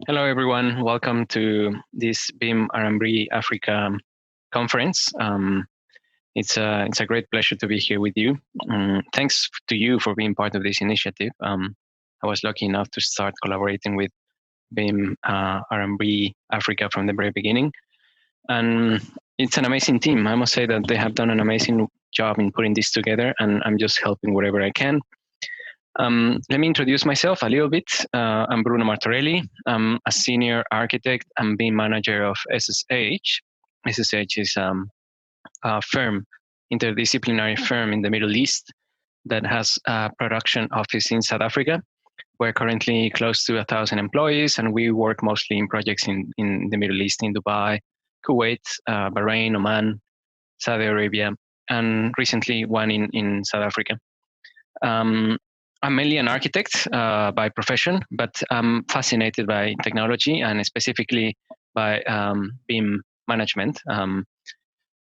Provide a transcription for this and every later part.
Hello, everyone. Welcome to this BIM R&B Africa conference. It's a great pleasure to be here with you. Thanks to you for being part of this initiative. I was lucky enough to start collaborating with BIM R&B Africa from the very beginning. And it's an amazing team. I must say that they have done an amazing job in putting this together, and I'm just helping wherever I can. Let me introduce myself a little bit. I'm Bruno Martorelli. I'm a senior architect and BIM manager of SSH. SSH is a firm, interdisciplinary firm in the Middle East that has a production office in South Africa. We're currently close to 1,000 employees, and we work mostly in projects in the Middle East, in Dubai, Kuwait, Bahrain, Oman, Saudi Arabia, and recently one in South Africa. I'm mainly an architect by profession, but I'm fascinated by technology and specifically by BIM management.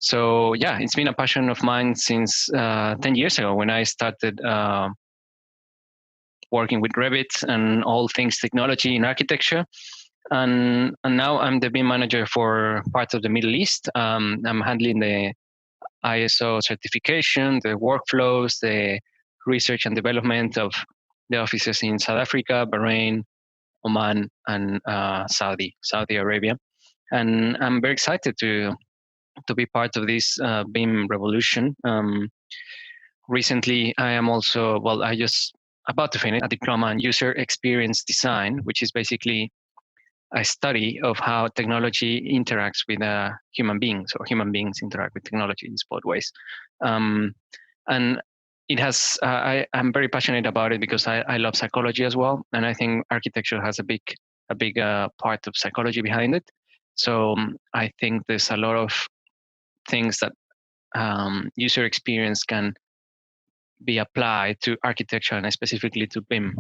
So yeah, it's been a passion of mine since 10 years ago when I started working with Revit and all things technology in architecture. And now I'm the BIM manager for parts of the Middle East. I'm handling the ISO certification, the workflows, the research and development of the offices in South Africa, Bahrain, Oman, and Saudi Arabia. And I'm very excited to be part of this BIM revolution. Recently, I am also, I just about to finish a diploma in user experience design, which is basically a study of how technology interacts with human beings, or human beings interact with technology in both ways. And it has, I'm very passionate about it because I love psychology as well. And I think architecture has a big part of psychology behind it. So I think there's a lot of things that user experience can be applied to architecture and specifically to BIM,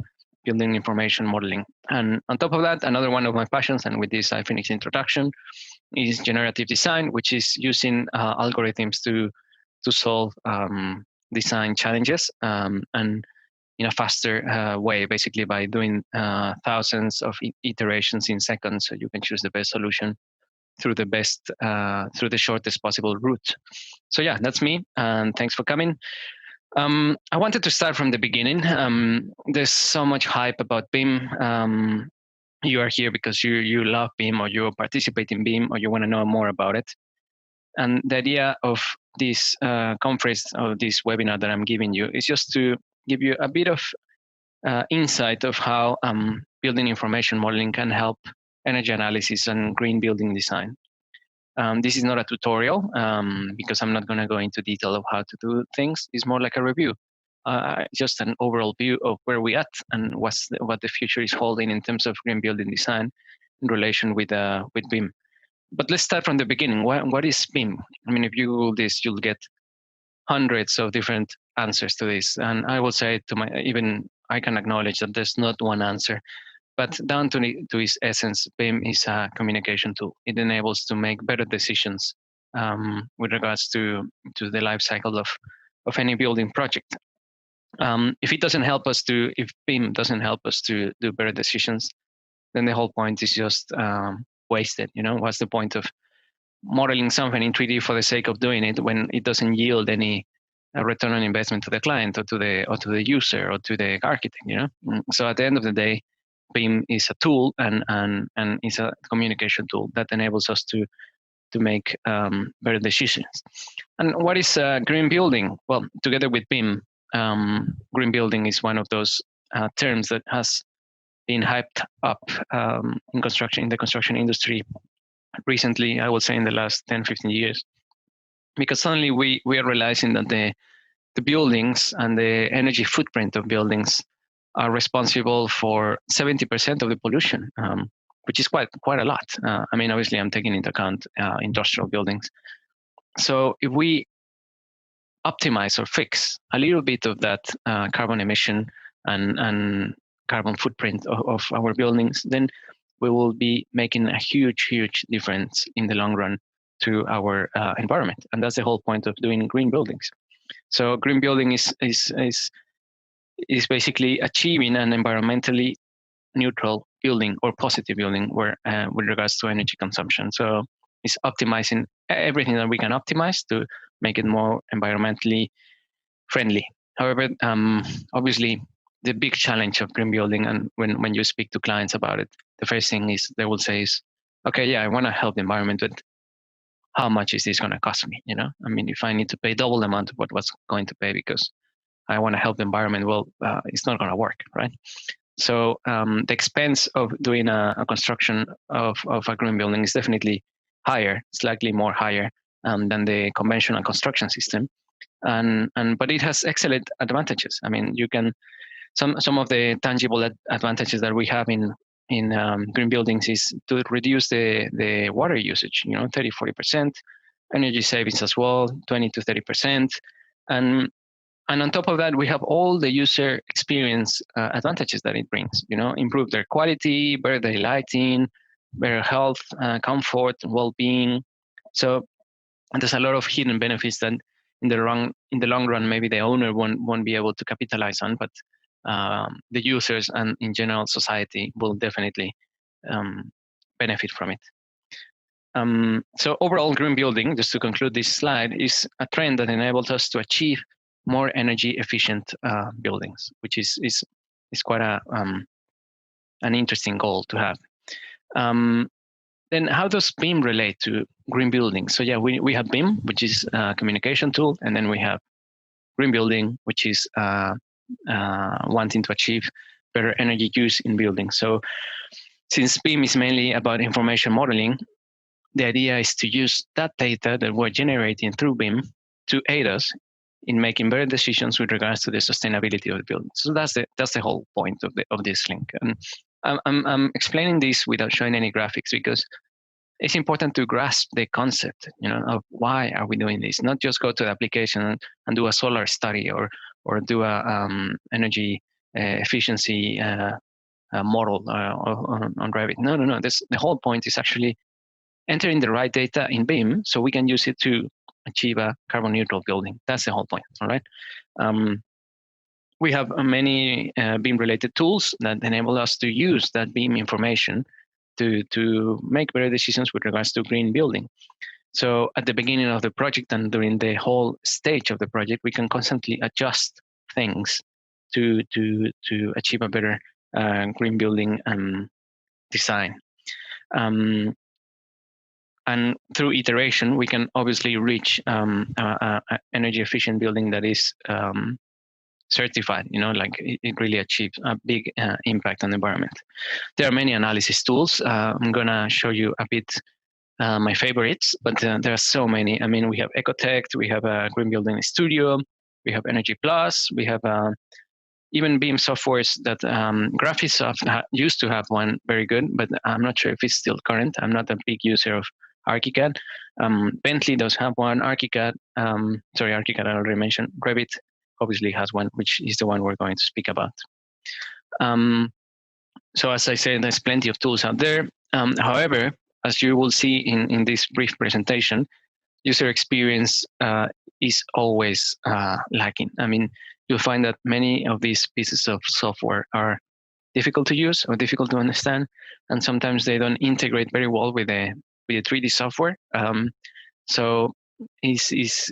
building information modeling. And on top of that, another one of my passions, and with this I finish introduction, is generative design, which is using algorithms to solve design challenges and in a faster way, basically by doing thousands of iterations in seconds, so you can choose the best solution through the shortest possible route. So yeah, that's me, and thanks for coming. I wanted to start from the beginning. There's so much hype about BIM. You are here because you love BIM, or you participate in BIM, or you want to know more about it. And the idea of this conference, or this webinar that I'm giving you, is just to give you a bit of insight of how building information modeling can help energy analysis and green building design. This is not a tutorial because I'm not going to go into detail of how to do things. It's more like a review, just an overall view of where we're at and what the future is holding in terms of green building design in relation with BIM. But let's start from the beginning. What is BIM? I mean, if you Google this, you'll get hundreds of different answers to this. And I will say I can acknowledge that there's not one answer. But down to its essence, BIM is a communication tool. It enables to make better decisions with regards to the life cycle of any building project. If BIM doesn't help us to do better decisions, then the whole point is just wasted. What's the point of modeling something in 3D for the sake of doing it when it doesn't yield any return on investment to the client, or to the user, or to the architect? So at the end of the day, BIM is a tool and is a communication tool that enables us to make better decisions. And what is green building? Well, together with BIM, green building is one of those terms that has been hyped up in the construction industry recently, I would say in the last 10, 15 years. Because suddenly we are realizing that the buildings and the energy footprint of buildings are responsible for 70% of the pollution, which is quite a lot. I mean, obviously, I'm taking into account industrial buildings. So if we optimize or fix a little bit of that carbon emission and carbon footprint of our buildings, then we will be making a huge difference in the long run to our environment. And that's the whole point of doing green buildings. So green building is basically achieving an environmentally neutral building or positive building where with regards to energy consumption. So it's optimizing everything that we can optimize to make it more environmentally friendly. However, obviously, the big challenge of green building, and when you speak to clients about it, the first thing is they will say is, okay, yeah, I want to help the environment, but how much is this going to cost me? I mean, if I need to pay double the amount of what was going to pay because I want to help the environment, well, it's not going to work, right? So the expense of doing a construction of a green building is definitely higher, slightly more higher than the conventional construction system. But it has excellent advantages. I mean, you can some of the tangible advantages that we have in green buildings is to reduce the water usage. 30-40% energy savings as well, 20 to 30%, and on top of that, we have all the user experience advantages that it brings. Improve their quality, better their lighting, better health, comfort, well-being. So there's a lot of hidden benefits that in the long run, maybe the owner won't be able to capitalize on, but the users and in general society will definitely benefit from it. So overall, green building, just to conclude this slide, is a trend that enables us to achieve more energy efficient buildings, which is quite an interesting goal to have. Then how does BIM relate to green building? So yeah, we have BIM, which is a communication tool, and then we have green building, which is wanting to achieve better energy use in buildings. So since BIM is mainly about information modeling, the idea is to use that data that we're generating through BIM to aid us in making better decisions with regards to the sustainability of the building. So that's the whole point of this link. And I'm explaining this without showing any graphics because it's important to grasp the concept, of why are we doing this. Not just go to the application and do a solar study or do a energy efficiency model on Revit. No. The whole point is actually entering the right data in BIM so we can use it to achieve a carbon neutral building. That's the whole point, all right? We have many BIM related tools that enable us to use that BIM information to make better decisions with regards to green building. So at the beginning of the project and during the whole stage of the project, we can constantly adjust things to achieve a better green building design. And through iteration, we can obviously reach an energy efficient building that is certified, like it really achieves a big impact on the environment. There are many analysis tools. I'm gonna show you a bit my favorites, but there are so many. I mean, we have Ecotect, we have a Green Building Studio, we have Energy Plus, we have even BIM softwares that Graphisoft used to have one very good, but I'm not sure if it's still current. I'm not a big user of ArchiCAD. Bentley does have one. ArchiCAD I already mentioned. Revit obviously has one, which is the one we're going to speak about. So as I said, there's plenty of tools out there. However, as you will see in this brief presentation, user experience is always lacking. I mean, you'll find that many of these pieces of software are difficult to use or difficult to understand, and sometimes they don't integrate very well with the 3D software. So it's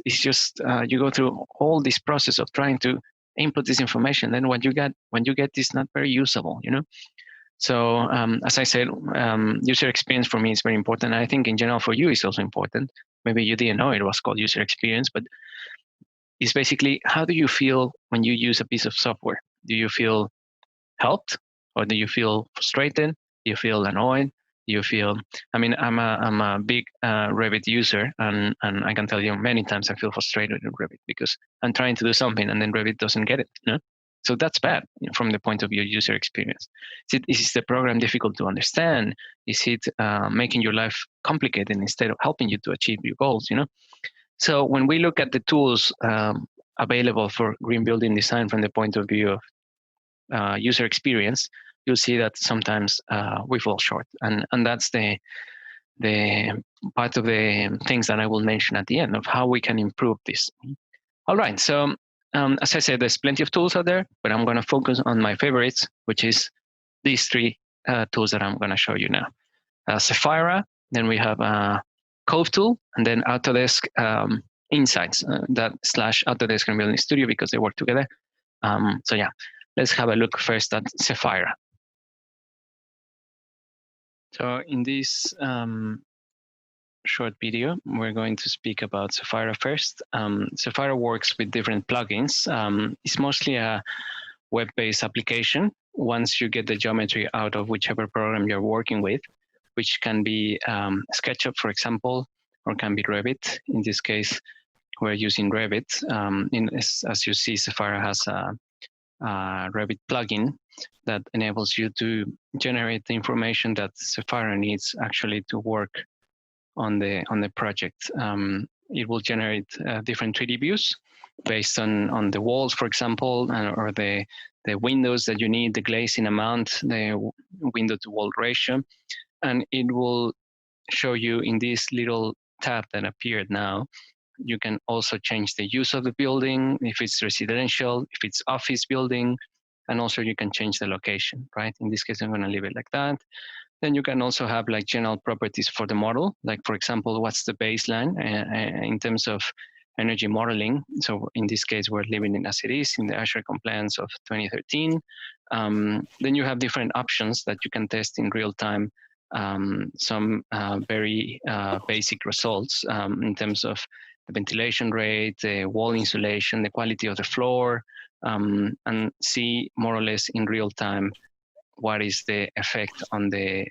just you go through all this process of trying to input this information. Then what you get is not very usable, So as I said, user experience for me is very important. I think in general for you is also important. Maybe you didn't know it was called user experience, but it's basically how do you feel when you use a piece of software? Do you feel helped, or do you feel frustrated? Do you feel annoyed? Do you feel? I mean, I'm a big Revit user, and I can tell you many times I feel frustrated in Revit because I'm trying to do something and then Revit doesn't get it. So that's bad from the point of view user experience. Is the program difficult to understand? Is it making your life complicated instead of helping you to achieve your goals? So when we look at the tools available for green building design from the point of view of user experience, you'll see that sometimes we fall short, and that's the part of the things that I will mention at the end of how we can improve this. All right, so as I said, there's plenty of tools out there, but I'm going to focus on my favorites, which is these three tools that I'm going to show you now. Sapphira, then we have Cove Tool, and then Autodesk Insights, that / Autodesk and Building Studio, because they work together. So yeah, let's have a look first at Sapphira. So in this short video, we're going to speak about Sapphira first. Sapphira works with different plugins. It's mostly a web-based application. Once you get the geometry out of whichever program you're working with, which can be SketchUp, for example, or can be Revit. In this case, we're using Revit. As you see, Sapphira has a Revit plugin that enables you to generate the information that Sapphira needs actually to work on the project. It will generate different 3D views based on the walls, for example, or the windows that you need, the glazing amount, the window to wall ratio, and it will show you in this little tab that appeared now. You can also change the use of the building, if it's residential, if it's office building, and also you can change the location, right? In this case, I'm going to leave it like that. Then you can also have like general properties for the model, like for example, what's the baseline in terms of energy modeling. So in this case, we're leaving it as it is in the Azure compliance of 2013. Then you have different options that you can test in real time. Some very basic results in terms of the ventilation rate, the wall insulation, the quality of the floor, and see more or less in real time what is the effect on the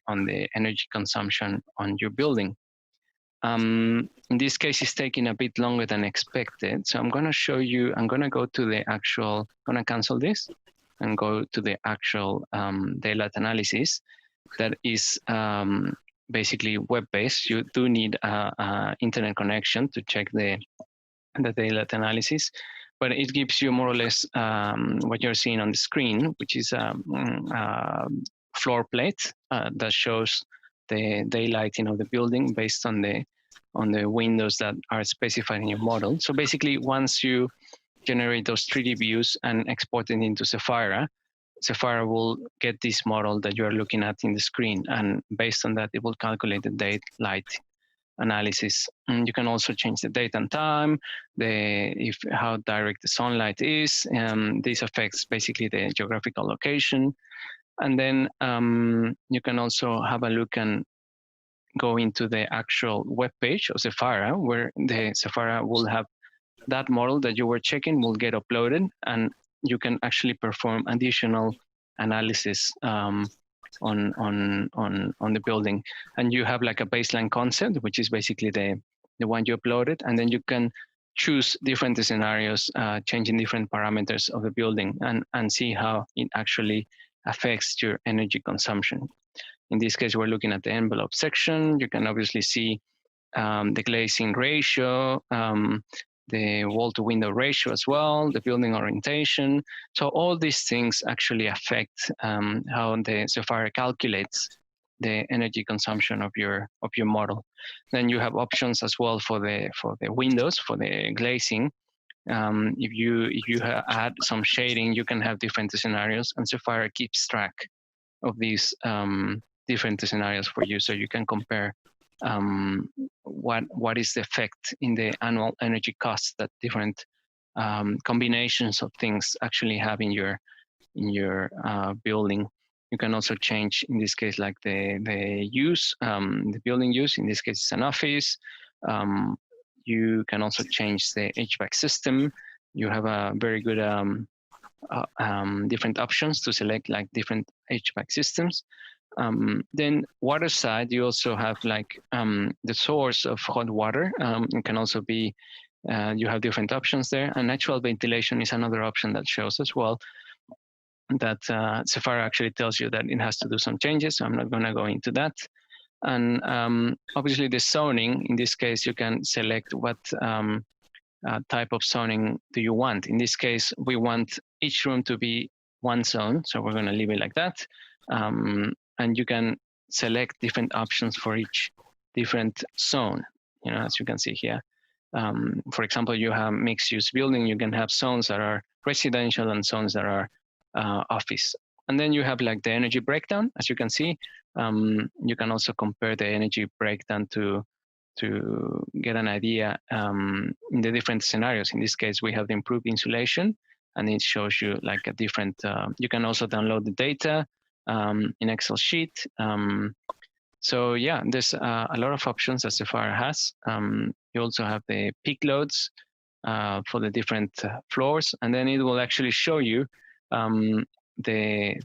energy consumption on your building. In this case, it's taking a bit longer than expected. So I'm going to show you, I'm going to go to the actual, I'm going to cancel this and go to the actual daylight analysis that is basically web-based. You do need an internet connection to check the daylight analysis, but it gives you more or less what you're seeing on the screen, which is a floor plate that shows the daylighting of the building based on the windows that are specified in your model. So basically, once you generate those 3D views and export it into Sapphira, Sapphira will get this model that you're looking at in the screen, and based on that, it will calculate the daylight analysis. And you can also change the date and time, how direct the sunlight is. This affects basically the geographical location. And then you can also have a look and go into the actual web page of Sapphira, where the Sapphira will have that model that you were checking will get uploaded, and you can actually perform additional analysis on the building. And you have like a baseline concept, which is basically the one you uploaded, and then you can choose different scenarios, changing different parameters of the building, and see how it actually affects your energy consumption. In this case, we're looking at the envelope section. You can obviously see the glazing ratio, the wall to window ratio as well, the building orientation. So all these things actually affect how the Sapphira calculates the energy consumption of your model. Then you have options as well for the windows, for the glazing. If you add some shading, you can have different scenarios, and Sapphira keeps track of these different scenarios for you, so you can compare what is the effect in the annual energy costs that different combinations of things actually have in your building. You can also change, in this case, like the use, the building use. In this case, it's an office. You can also change the HVAC system. You have a very good different options to select like different HVAC systems. Then water side, you also have like the source of hot water. It can also be, you have different options there. And natural ventilation is another option that shows as well that Sapphira actually tells you that it has to do some changes. So I'm not going to go into that. And obviously the zoning, in this case, you can select what type of zoning do you want. In this case, we want each room to be one zone. So we're going to leave it like that. And you can select different options for each different zone, as you can see here. For example, you have mixed use building, you can have zones that are residential and zones that are office. And then you have like the energy breakdown, as you can see. You can also compare the energy breakdown to get an idea in the different scenarios. In this case, we have the improved insulation, and it shows you like a different, you can also download the data in Excel sheet. So yeah, there's a lot of options that Sapphire has. You also have the peak loads for the different floors, and then it will actually show you the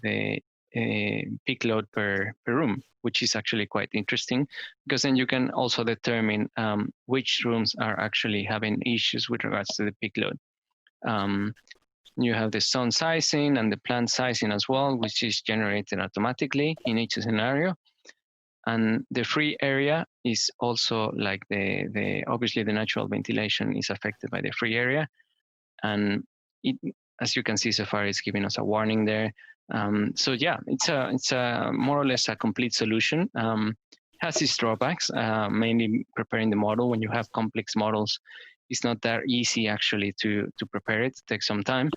peak load per room, which is actually quite interesting, because then you can also determine which rooms are actually having issues with regards to the peak load. You have the zone sizing and the plant sizing as well, which is generated automatically in each scenario. And the free area is also like the obviously the natural ventilation is affected by the free area. And it, as you can see, Safari is giving us a warning there. So yeah, it's a more or less a complete solution. Has its drawbacks, mainly preparing the model. When you have complex models, it's not that easy actually to prepare it. It takes some time.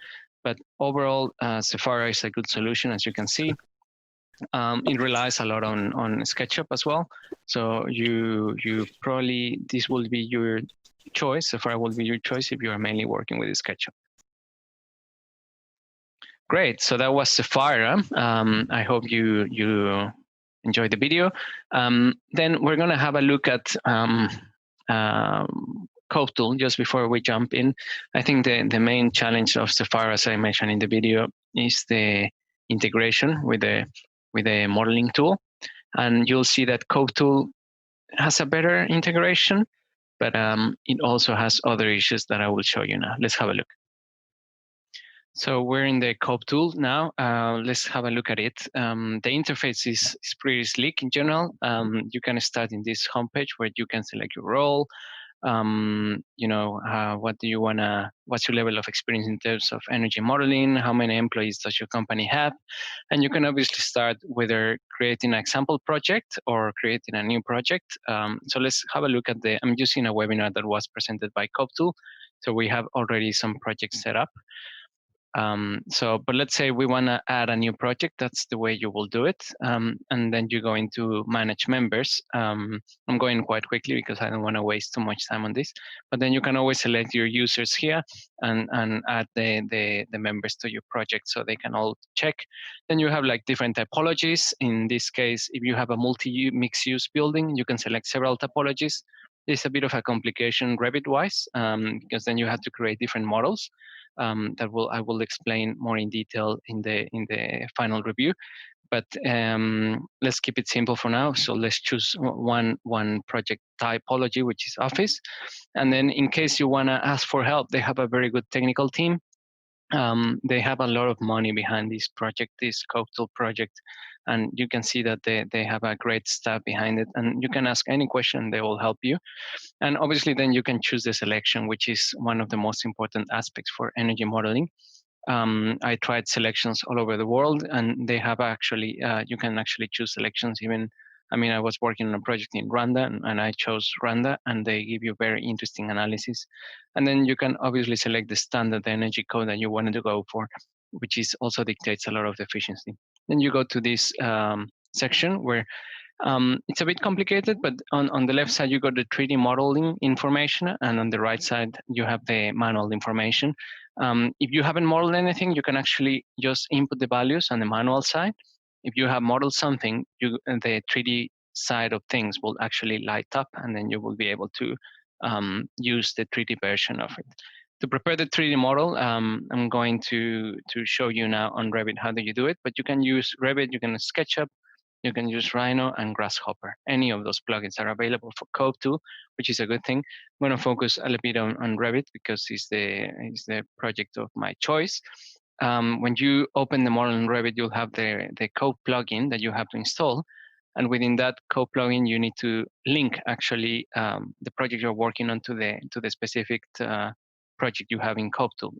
But overall, Safari is a good solution, as you can see. It relies a lot on SketchUp as well. So you probably, this will be your choice. Safari will be your choice if you are mainly working with SketchUp. Great. So that was Sapphire. I hope you enjoyed the video. Then we're going to have a look at CodeTool just before we jump in. I think the main challenge of Sapphire, as I mentioned in the video, is the integration with the modeling tool. And you'll see that CodeTool has a better integration, but it also has other issues that I will show you now. Let's have a look. So we're in the CodeTool now. Let's have a look at it. The interface is pretty sleek in general. You can start in this homepage where you can select your role. You know, what do you wanna? What's your level of experience in terms of energy modeling? How many employees does your company have? And you can obviously start whether creating an example project or creating a new project. So let's have a look at the. I'm using a webinar that was presented by CodeTool, so we have already some projects set up. But let's say we want to add a new project. That's the way you will do it. And then you go into manage members. I'm going quite quickly because I don't want to waste too much time on this. But then you can always select your users here and add the members to your project so they can all check. Then you have like different typologies. In this case, if you have a mixed use building, you can select several typologies. It's a bit of a complication Revit-wise because then you have to create different models. That I will explain more in detail in the final review. But let's keep it simple for now. So let's choose one project typology, which is office. And then in case you want to ask for help, they have a very good technical team. They have a lot of money behind this project, this CodeTool project. And you can see that they have a great staff behind it. And you can ask any question, they will help you. And obviously, then you can choose the selection, which is one of the most important aspects for energy modeling. I tried selections all over the world, and they have actually, you can actually choose selections even. I mean, I was working on a project in Rwanda, and I chose Rwanda, and they give you very interesting analysis. And then you can obviously select the standard energy code that you wanted to go for, which is also dictates a lot of the efficiency. Then you go to this section where it's a bit complicated, but on the left side, you got the 3D modeling information, and on the right side, you have the manual information. If you haven't modeled anything, you can actually just input the values on the manual side. If you have modeled something, the 3D side of things will actually light up, and then you will be able to use the 3D version of it. To prepare the 3D model, I'm going to show you now on Revit how do you do it, but you can use Revit, you can SketchUp, you can use Rhino and Grasshopper. Any of those plugins are available for CodeTool, which is a good thing. I'm going to focus a little bit on Revit because it's the project of my choice. When you open the model in Revit, you'll have the code plugin that you have to install. And within that code plugin, you need to link actually the project you're working on to the specific project you have in CodeTool.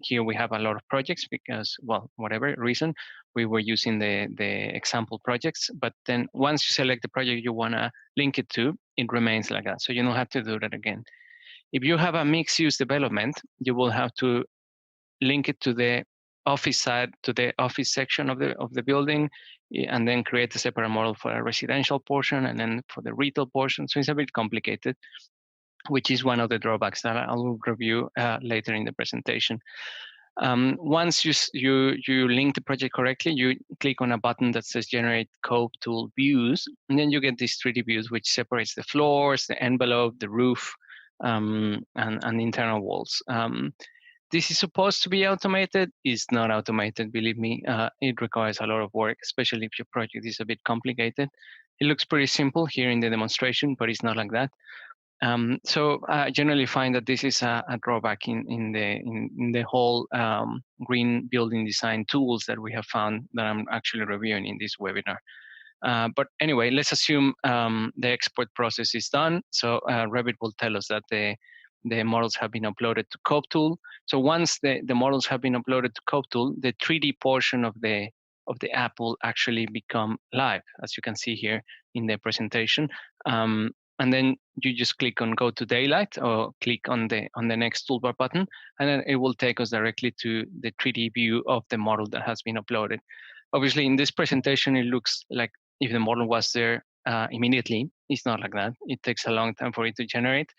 Here we have a lot of projects because, well, whatever reason, we were using the example projects. But then once you select the project you want to link it to, it remains like that. So you don't have to do that again. If you have a mixed use development, you will have to link it to the office side to the office section of the building, and then create a separate model for a residential portion and then for the retail portion. So it's a bit complicated, which is one of the drawbacks that I'll review later in the presentation. Once you link the project correctly, you click on a button that says Generate Code Tool Views, and then you get these 3D views, which separates the floors, the envelope, the roof, and internal walls. This is supposed to be automated. It's not automated, believe me. It requires a lot of work, especially if your project is a bit complicated. It looks pretty simple here in the demonstration, but it's not like that. So I generally find that this is a drawback in the whole green building design tools that we have found that I'm actually reviewing in this webinar. But anyway, let's assume the export process is done. So Revit will tell us that the models have been uploaded to CodeTool. So once the models have been uploaded to CodeTool, the 3D portion of the app will actually become live, as you can see here in the presentation. And then you just click on Go to Daylight or click on the next toolbar button, and then it will take us directly to the 3D view of the model that has been uploaded. Obviously, in this presentation, it looks like if the model was there immediately. It's not like that. It takes a long time for it to generate.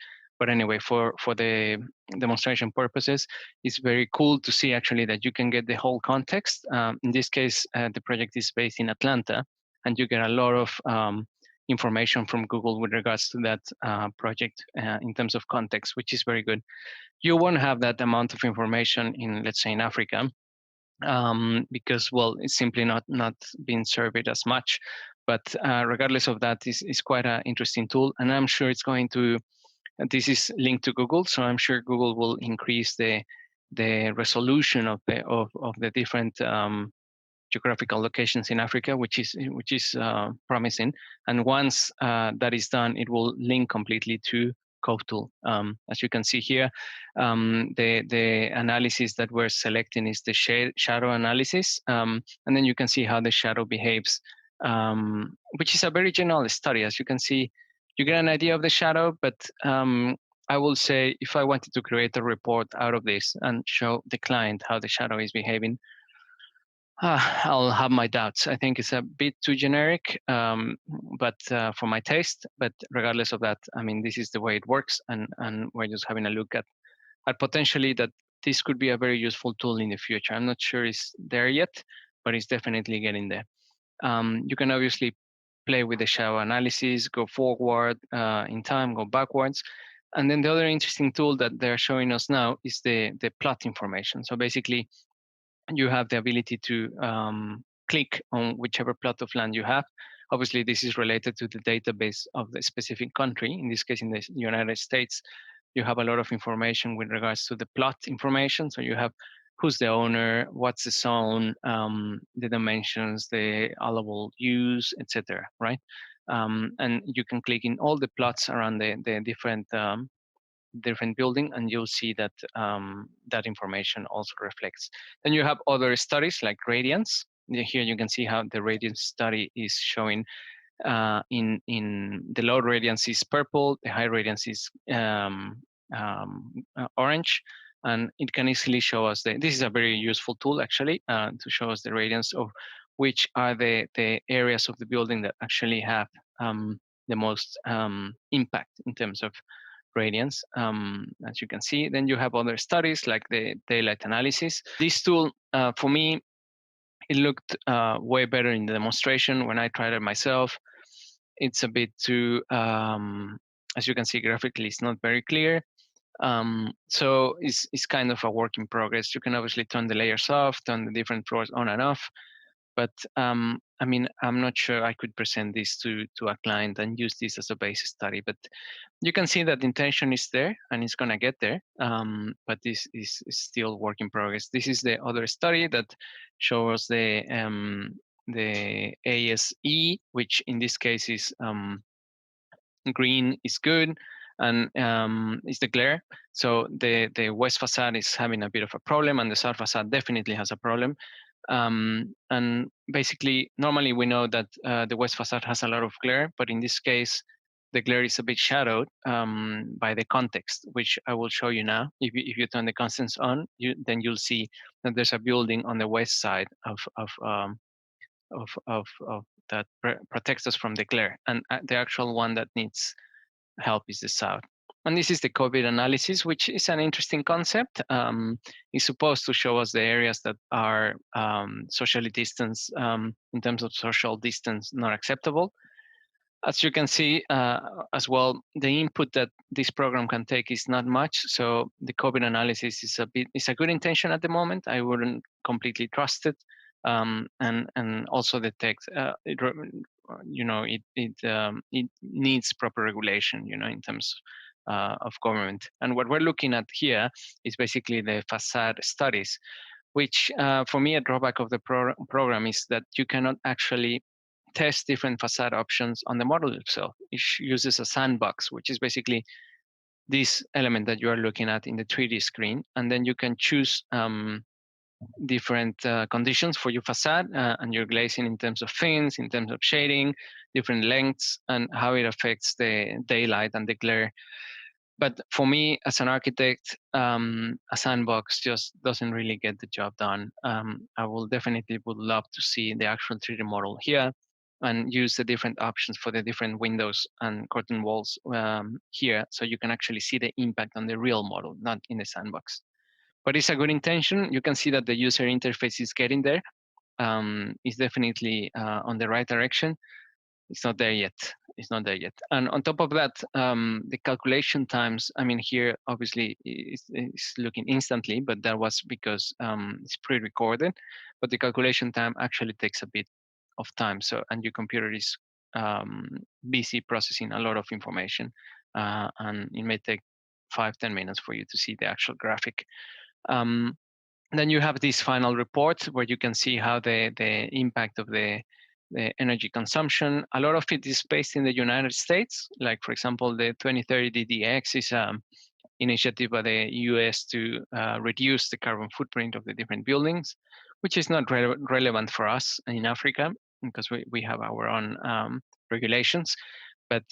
But anyway, for the demonstration purposes, it's very cool to see actually that you can get the whole context. In this case, the project is based in Atlanta, and you get a lot of information from Google with regards to that project in terms of context, which is very good. You won't have that amount of information in, let's say, in Africa, because, well, it's simply not being surveyed as much. But regardless of that, is quite an interesting tool, and I'm sure it's going to. This is linked to Google, so I'm sure Google will increase the resolution of the different geographical locations in Africa, which is promising. And once that is done, it will link completely to CodeTool. As you can see here, the analysis that we're selecting is the shadow analysis, and then you can see how the shadow behaves, which is a very general study. As you can see, you get an idea of the shadow, but I will say if I wanted to create a report out of this and show the client how the shadow is behaving, I'll have my doubts. I think it's a bit too generic, but for my taste. But regardless of that, I mean, this is the way it works, and we're just having a look at potentially that this could be a very useful tool in the future. I'm not sure it's there yet, but it's definitely getting there. You can obviously play with the shadow analysis, go forward in time, go backwards. And then the other interesting tool that they're showing us now is the plot information. So basically, you have the ability to click on whichever plot of land you have. Obviously, this is related to the database of the specific country. In this case, in the United States, you have a lot of information with regards to the plot information. So you have who's the owner, what's the zone, the dimensions, the allowable use, etc. Right? And you can click in all the plots around the different building, and you'll see that that information also reflects. Then you have other studies like radiance. Here you can see how the radiance study is showing. In the low radiance is purple, the high radiance is orange, and it can easily show us this is a very useful tool actually to show us the radiance of which are the areas of the building that actually have the most impact in terms of radiance, as you can see. Then you have other studies like the daylight analysis. This tool, for me, it looked way better in the demonstration when I tried it myself. It's a bit too, as you can see graphically, it's not very clear. So it's kind of a work in progress. You can obviously turn the layers off, turn the different floors on and off. But I mean, I'm not sure I could present this to a client and use this as a base study. But you can see that the intention is there and it's going to get there. But this is still work in progress. This is the other study that shows the ASE, which in this case is green is good, and is the glare. So the west facade is having a bit of a problem, and the south facade definitely has a problem. And basically, normally we know that the west facade has a lot of glare, but in this case, the glare is a bit shadowed by the context, which I will show you now. If you turn the constants on, then you'll see that there's a building on the west side of that protects us from the glare, and the actual one that needs help is the south. And this is the COVID analysis, which is an interesting concept. It's supposed to show us the areas that are socially distanced in terms of social distance not acceptable. As you can see as well, the input that this program can take is not much. So the COVID analysis is a good intention at the moment. I wouldn't completely trust it. And also the text, it needs proper regulation, in terms of government. And what we're looking at here is basically the facade studies, which for me, a drawback of the program is that you cannot actually test different facade options on the model itself. It uses a sandbox, which is basically this element that you are looking at in the 3D screen. And then you can choose different conditions for your facade and your glazing in terms of fins, in terms of shading, different lengths, and how it affects the daylight and the glare. But for me, as an architect, a sandbox just doesn't really get the job done. I would love to see the actual 3D model here and use the different options for the different windows and curtain walls here, so you can actually see the impact on the real model, not in the sandbox. But it's a good intention. You can see that the user interface is getting there. It's definitely on the right direction. It's not there yet. It's not there yet. And on top of that, the calculation times, I mean, here obviously it's looking instantly, but that was because it's pre-recorded. But the calculation time actually takes a bit of time. So, and your computer is busy processing a lot of information, and it may take 5-10 minutes for you to see the actual graphic. Then you have this final report where you can see how the impact of the energy consumption. A lot of it is based in the United States. Like, for example, the 2030 DDX is an initiative by the US to reduce the carbon footprint of the different buildings, which is not relevant for us in Africa because we have our own regulations. But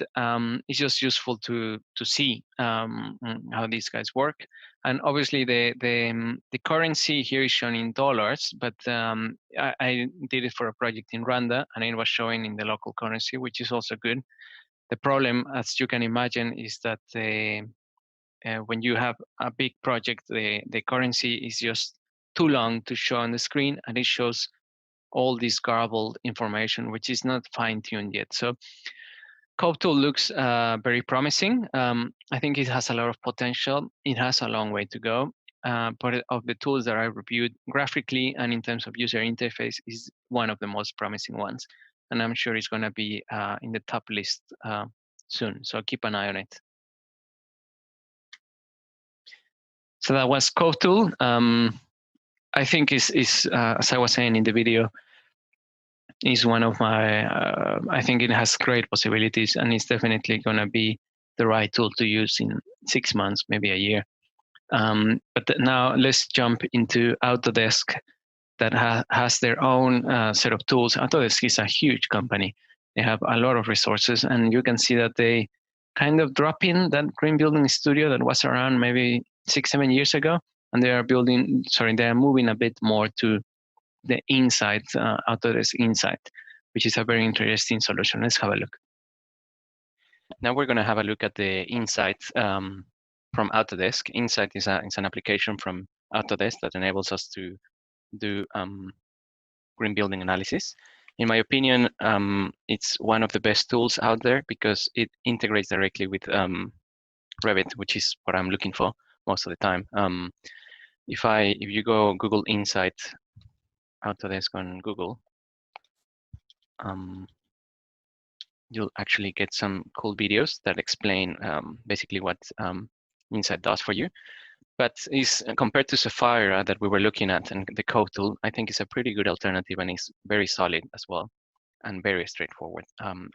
it's just useful to see how these guys work. And obviously the currency here is shown in dollars, but I did it for a project in Rwanda and it was showing in the local currency, which is also good. The problem, as you can imagine, is that when you have a big project, the currency is just too long to show on the screen, and it shows all this garbled information, which is not fine-tuned yet. So CodeTool looks very promising. I think it has a lot of potential. It has a long way to go. But of the tools that I reviewed, graphically and in terms of user interface, is one of the most promising ones. And I'm sure it's going to be in the top list soon. So keep an eye on it. So that was CodeTool. I think is as I was saying in the video, is one of my, I think it has great possibilities, and it's definitely going to be the right tool to use in 6 months, maybe a year. But now let's jump into Autodesk, that has their own set of tools. Autodesk is a huge company. They have a lot of resources, and you can see that they kind of drop in that green building studio that was around maybe 6-7 years ago, and they are moving a bit more to the Insight, Autodesk Insight, which is a very interesting solution. Let's have a look. Now we're going to have a look at the Insight from Autodesk. Insight is an application from Autodesk that enables us to do green building analysis. In my opinion, it's one of the best tools out there because it integrates directly with Revit, which is what I'm looking for most of the time. If you go Google Insight Autodesk on Google, you'll actually get some cool videos that explain basically what Insight does for you. But is compared to Sapphire that we were looking at and the code tool, I think it's a pretty good alternative, and it's very solid as well and very straightforward.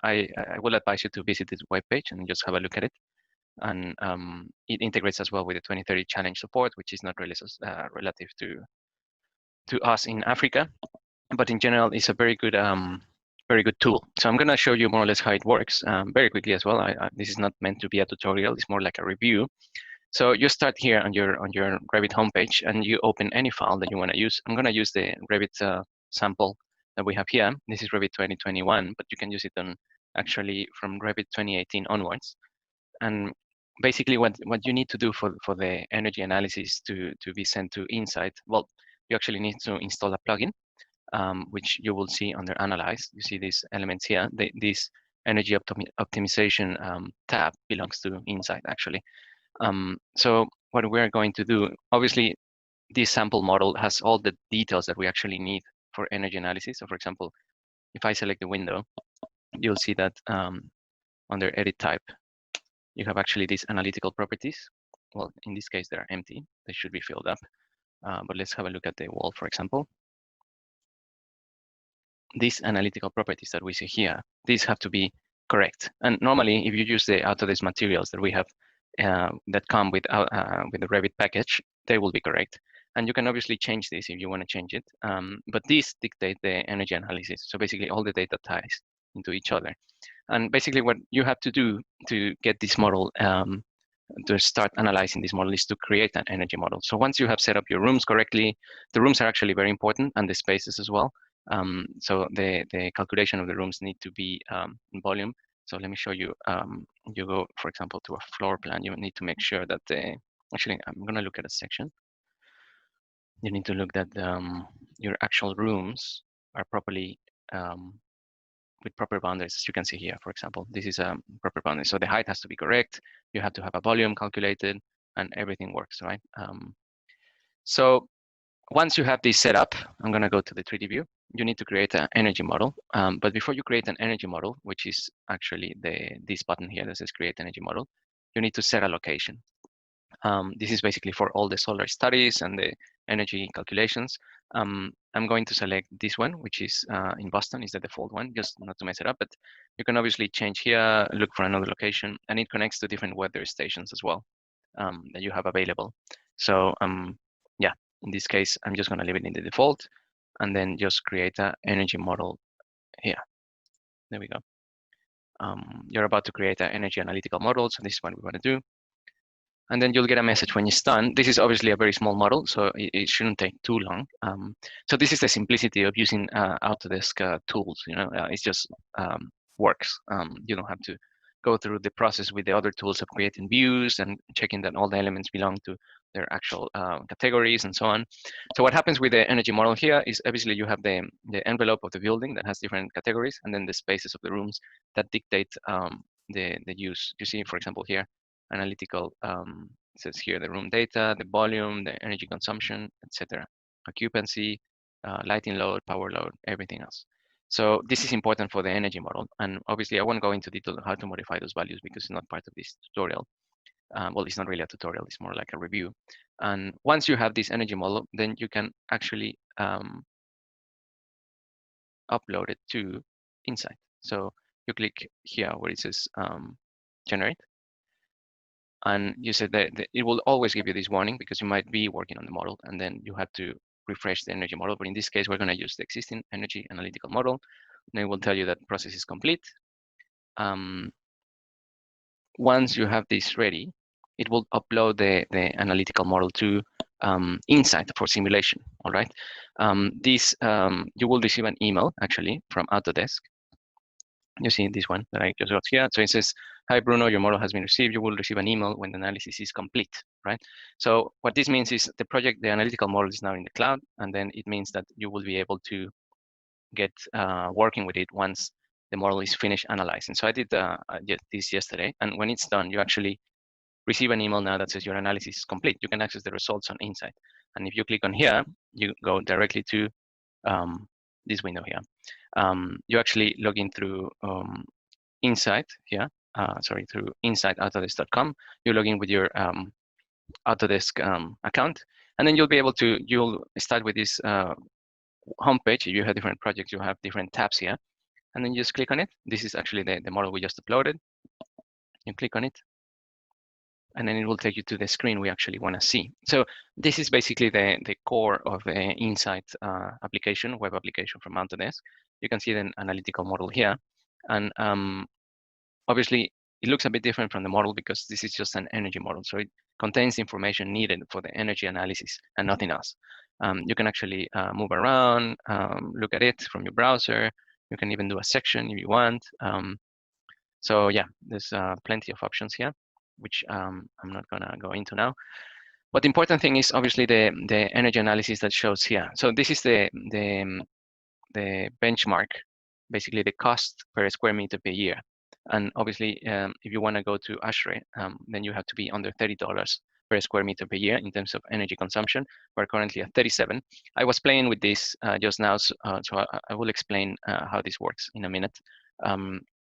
I will advise you to visit this webpage and just have a look at it. And it integrates as well with the 2030 challenge support, which is not really relative to us in Africa. But in general, it's a very good very good tool. So I'm going to show you more or less how it works very quickly as well. This is not meant to be a tutorial. It's more like a review. So you start here on your Revit homepage, and you open any file that you want to use. I'm going to use the Revit sample that we have here. This is Revit 2021, but you can use it on actually from Revit 2018 onwards. And basically, what you need to do for the energy analysis to be sent to Insight, well, you actually need to install a plugin, which you will see under Analyze. You see these elements here. This energy optimization tab belongs to Insight, actually. So what we're going to do, obviously, this sample model has all the details that we actually need for energy analysis. So for example, if I select the window, you'll see that under Edit Type, you have actually these analytical properties. Well, in this case, they're empty. They should be filled up. But let's have a look at the wall, for example. These analytical properties that we see here, these have to be correct. And normally, if you use the Autodesk materials that we have that come with the Revit package, they will be correct. And you can obviously change this if you want to change it. But these dictate the energy analysis. So basically, all the data ties into each other. And basically, what you have to do to get this model, to start analyzing this model, is to create an energy model. So once you have set up your rooms correctly, the rooms are actually very important, and the spaces as well. So the calculation of the rooms need to be in volume. So let me show you. You go, for example, to a floor plan. You need to make sure that actually, I'm going to look at a section. You need to look that your actual rooms are properly with proper boundaries, as you can see here. For example, this is a proper boundary. So the height has to be correct. You have to have a volume calculated, and everything works, right? So once you have this set up, I'm going to go to the 3D view. You need to create an energy model. But before you create an energy model, which is actually this button here that says create energy model, you need to set a location. This is basically for all the solar studies and the energy calculations. I'm going to select this one, which is in Boston, is the default one, just not to mess it up. But you can obviously change here, look for another location, and it connects to different weather stations as well that you have available. So yeah, in this case, I'm just going to leave it in the default, and then just create an energy model here. There we go. You're about to create an energy analytical model, so this is what we want to do. And then you'll get a message when it's done. This is obviously a very small model, so it shouldn't take too long. So this is the simplicity of using Autodesk tools. You know, it just works. You don't have to go through the process with the other tools of creating views and checking that all the elements belong to their actual categories and so on. So what happens with the energy model here is obviously you have the envelope of the building that has different categories, and then the spaces of the rooms that dictate the use. You see, for example, here, analytical, it says here the room data, the volume, the energy consumption, etc. Occupancy, lighting load, power load, everything else. So this is important for the energy model. And obviously I won't go into detail on how to modify those values because it's not part of this tutorial. Well, it's not really a tutorial, it's more like a review. And once you have this energy model, then you can actually upload it to Insight. So you click here where it says generate. And you said that it will always give you this warning because you might be working on the model and then you have to refresh the energy model. But in this case, we're going to use the existing energy analytical model. And it will tell you that process is complete. Once you have this ready, it will upload the analytical model to Insight for simulation. All right. You will receive an email actually from Autodesk. You see this one that I just got here. So it says, "Hi Bruno, your model has been received. You will receive an email when the analysis is complete," right? So what this means is the analytical model is now in the cloud, and then it means that you will be able to get working with it once the model is finished analyzing. So I did this yesterday, and when it's done, you actually receive an email now that says your analysis is complete. You can access the results on Insight. And if you click on here, you go directly to this window here. You actually log in through Insight here, through insight.autodesk.com. You log in with your Autodesk account, and then you'll start with this homepage. If you have different projects, you have different tabs here, and then you just click on it. This is actually the model we just uploaded. You click on it, and then it will take you to the screen we actually want to see. So this is basically the core of the Insight application, web application from Autodesk. you can see the analytical model here. And obviously, it looks a bit different from the model because this is just an energy model. So it contains information needed for the energy analysis and nothing else. You can actually move around, look at it from your browser. You can even do a section if you want. So yeah, there's plenty of options here, which I'm not gonna go into now. But the important thing is obviously the energy analysis that shows here. So this is the benchmark, basically the cost per square meter per year. And obviously, if you want to go to ASHRAE, then you have to be under $30 per square meter per year in terms of energy consumption. We're currently at 37. I was playing with this just now, so I will explain how this works in a minute.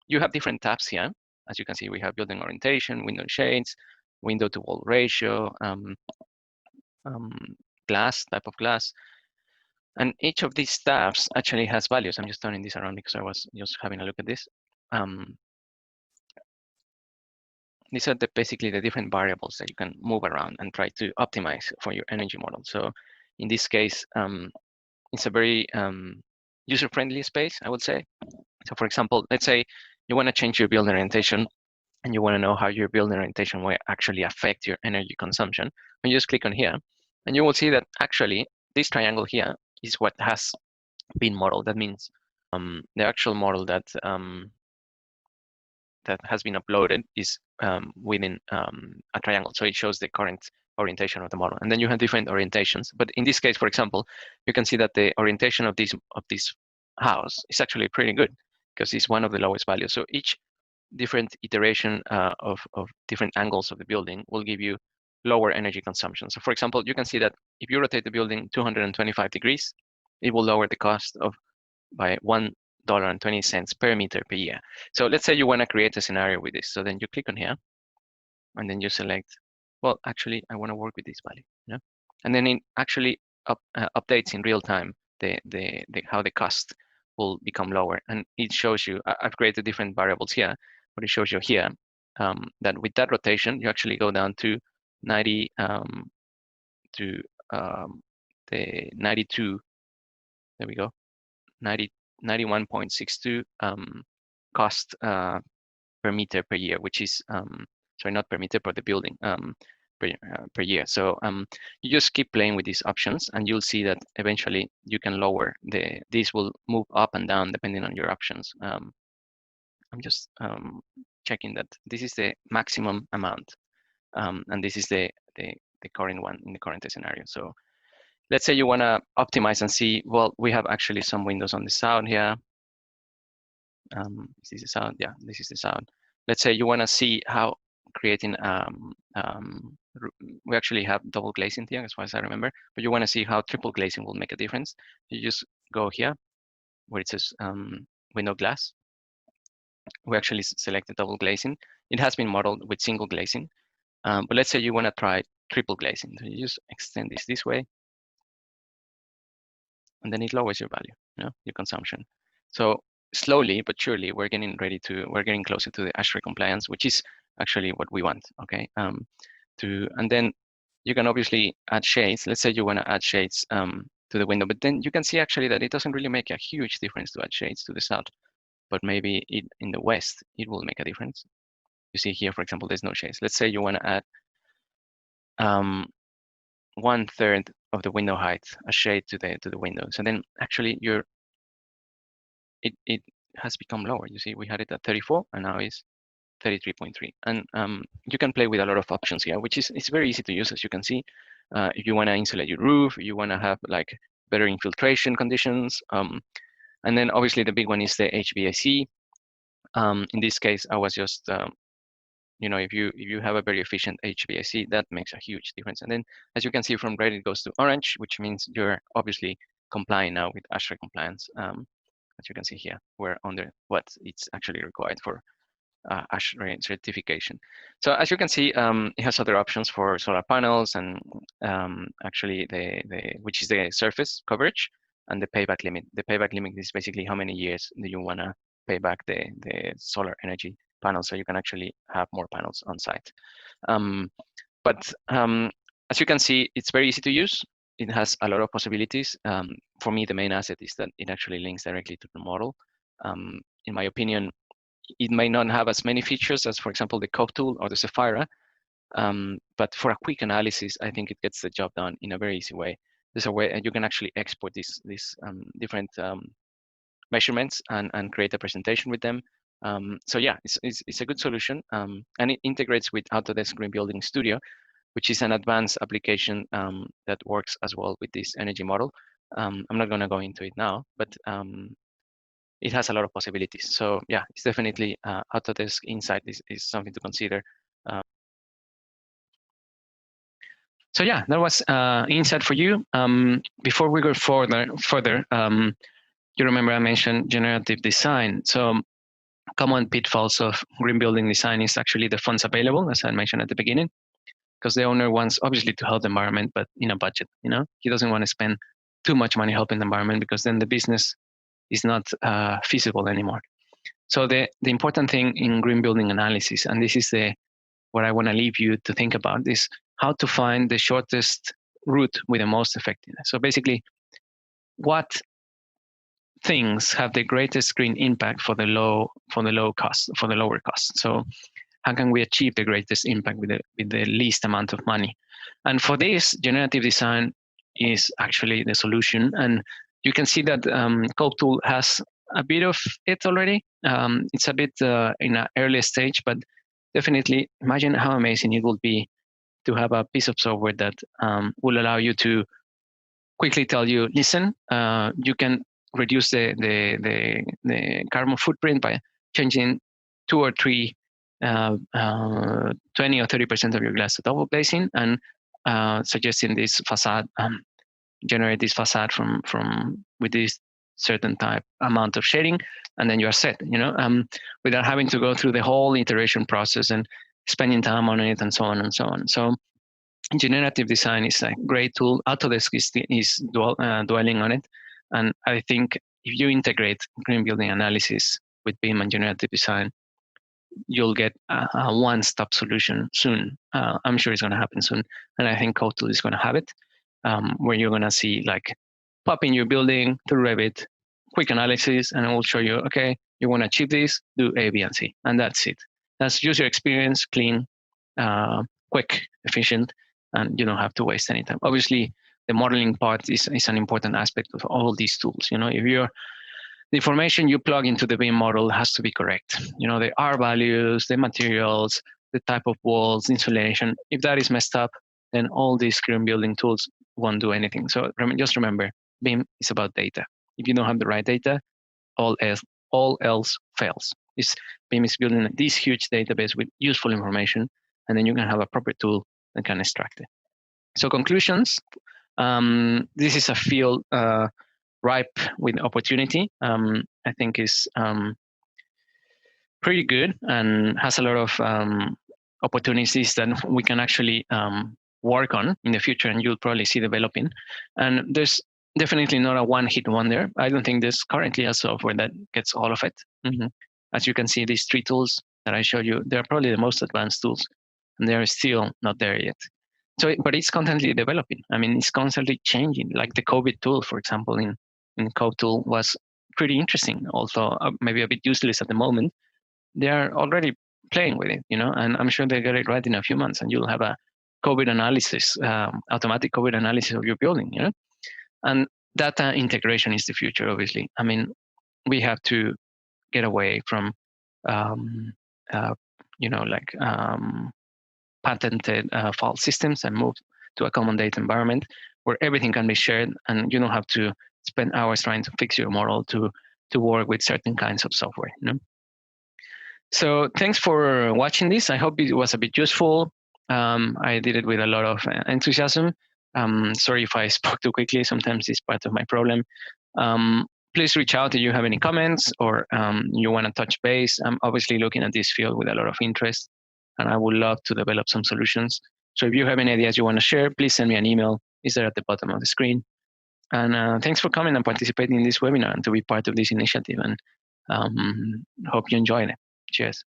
You have different tabs here. As you can see, we have building orientation, window shades, window to wall ratio, glass, type of glass. And each of these tabs actually has values. I'm just turning this around because I was just having a look at this. These are basically the different variables that you can move around and try to optimize for your energy model. So in this case, it's a very user-friendly space, I would say. So for example, let's say you want to change your building orientation and you want to know how your building orientation will actually affect your energy consumption. And you just click on here and you will see that actually this triangle here is what has been modeled. That means the actual model that that has been uploaded is within a triangle. So it shows the current orientation of the model. And then you have different orientations. But in this case, for example, you can see that the orientation of this house is actually pretty good because it's one of the lowest values. So each different iteration of different angles of the building will give you lower energy consumption. So for example, you can see that if you rotate the building 225 degrees, it will lower the cost by $1.20 per meter per year. So let's say you want to create a scenario with this. So then you click on here and then you select, well, actually, I want to work with this value. Yeah? And then it actually updates in real time how the cost will become lower. And it shows you, I've created different variables here, but it shows you here that with that rotation, you actually go down to 90 to the 92, there we go, 91.62 cost per meter per year, which is, sorry, not per meter, per the building per year. So you just keep playing with these options and you'll see that eventually you can lower these will move up and down depending on your options. I'm just checking that this is the maximum amount and this is the current one in the current scenario. So let's say you want to optimize and see, well, we have actually some windows on the south here. Is this the south? Yeah, this is the south. Let's say you want to see how creating, we actually have double glazing here as far as I remember, but you want to see how triple glazing will make a difference. You just go here where it says window glass. We actually selected double glazing. It has been modeled with single glazing, but let's say you want to try triple glazing. So you just extend this way, and then it lowers your value, your consumption. So slowly but surely, we're getting closer to the ASHRAE compliance, which is actually what we want. Okay, and then you can obviously add shades. Let's say you want to add shades to the window, but then you can see actually that it doesn't really make a huge difference to add shades to the south, but maybe in the west it will make a difference. You see here, for example, there's no shades. Let's say you want to add 1/3 of the window height, a shade to the window. So then actually it has become lower. You see, we had it at 34 and now it's 33.3. And you can play with a lot of options here, which is it's very easy to use, as you can see. If you want to insulate your roof, you want to have like better infiltration conditions. And then obviously the big one is the HVAC. In this case, I was just if you have a very efficient HVAC, that makes a huge difference. And then, as you can see, from red it goes to orange, which means you're obviously complying now with ASHRAE compliance. As you can see here, we're under what it's actually required for ASHRAE certification. So as you can see, it has other options for solar panels and actually which is the surface coverage and the payback limit. The payback limit is basically how many years do you want to pay back the solar energy panels, so you can actually have more panels on site. But as you can see, it's very easy to use. it has a lot of possibilities. For me, the main asset is that it actually links directly to the model. In my opinion, it may not have as many features as, for example, the Cove tool or the Sapphira, but for a quick analysis, I think it gets the job done in a very easy way. There's a way, and you can actually export these different measurements and create a presentation with them. So yeah, it's a good solution, and it integrates with Autodesk Green Building Studio, which is an advanced application that works as well with this energy model. I'm not going to go into it now, but it has a lot of possibilities. So yeah, it's definitely Autodesk Insight is something to consider. So yeah, that was Insight for you. Before we go further, you remember I mentioned generative design. So common pitfalls of green building design is actually the funds available, as I mentioned at the beginning, because the owner wants obviously to help the environment, but in a budget. He doesn't want to spend too much money helping the environment because then the business is not feasible anymore. So the important thing in green building analysis, and this is what I want to leave you to think about, is how to find the shortest route with the most effectiveness. So basically, what things have the greatest green impact for the lower cost? So how can we achieve the greatest impact with the least amount of money? And for this, generative design is actually the solution. And you can see that Cove Tool has a bit of it already. It's a bit in an early stage, but definitely imagine how amazing it would be to have a piece of software that will allow you to quickly tell you, listen, you can reduce the carbon footprint by changing 2 or 3 20 or 30% of your glass to double glazing, and suggesting this facade, generate this facade from with this certain type amount of shading, and then you are set. Without having to go through the whole iteration process and spending time on it and so on and so on. So generative design is a great tool. Autodesk is dwelling on it, and I think if you integrate green building analysis with BIM and generative design, you'll get a one-stop solution soon. I'm sure it's going to happen soon, and I think Cove Tool is going to have it, where you're going to see like pop in your building through Revit, quick analysis, and it will show you, okay, you want to achieve this, do A, B, and C, and that's it. That's user experience, clean, quick, efficient, and you don't have to waste any time. Obviously, the modeling part is an important aspect of all these tools. If the information you plug into the BIM model has to be correct. The R values, the materials, the type of walls, insulation. If that is messed up, then all these green building tools won't do anything. So just remember, BIM is about data. If you don't have the right data, all else fails. BIM is building this huge database with useful information, and then you can have a proper tool that can extract it. So conclusions, this is a field ripe with opportunity. I think is pretty good and has a lot of opportunities that we can actually work on in the future, and you'll probably see developing. And there's definitely not a one-hit wonder. I don't think there's currently a software that gets all of it. As you can see, these 3 tools that I showed you, they're probably the most advanced tools, and they're still not there yet. So, but it's constantly developing. I mean, it's constantly changing. Like the COVID tool, for example, in Cove Tool was pretty interesting, although maybe a bit useless at the moment. They are already playing with it, and I'm sure they get it right in a few months, and you'll have a COVID analysis, automatic COVID analysis of your building, And data integration is the future, obviously. I mean, we have to get away from, patented file systems and move to a common data environment where everything can be shared, and you don't have to spend hours trying to fix your model to work with certain kinds of software. So thanks for watching this. I hope it was a bit useful. I did it with a lot of enthusiasm. Sorry if I spoke too quickly. Sometimes it's part of my problem. Please reach out if you have any comments or you want to touch base. I'm obviously looking at this field with a lot of interest, and I would love to develop some solutions. So if you have any ideas you want to share, please send me an email. It's there at the bottom of the screen. And thanks for coming and participating in this webinar and to be part of this initiative. And hope you enjoyed it. Cheers.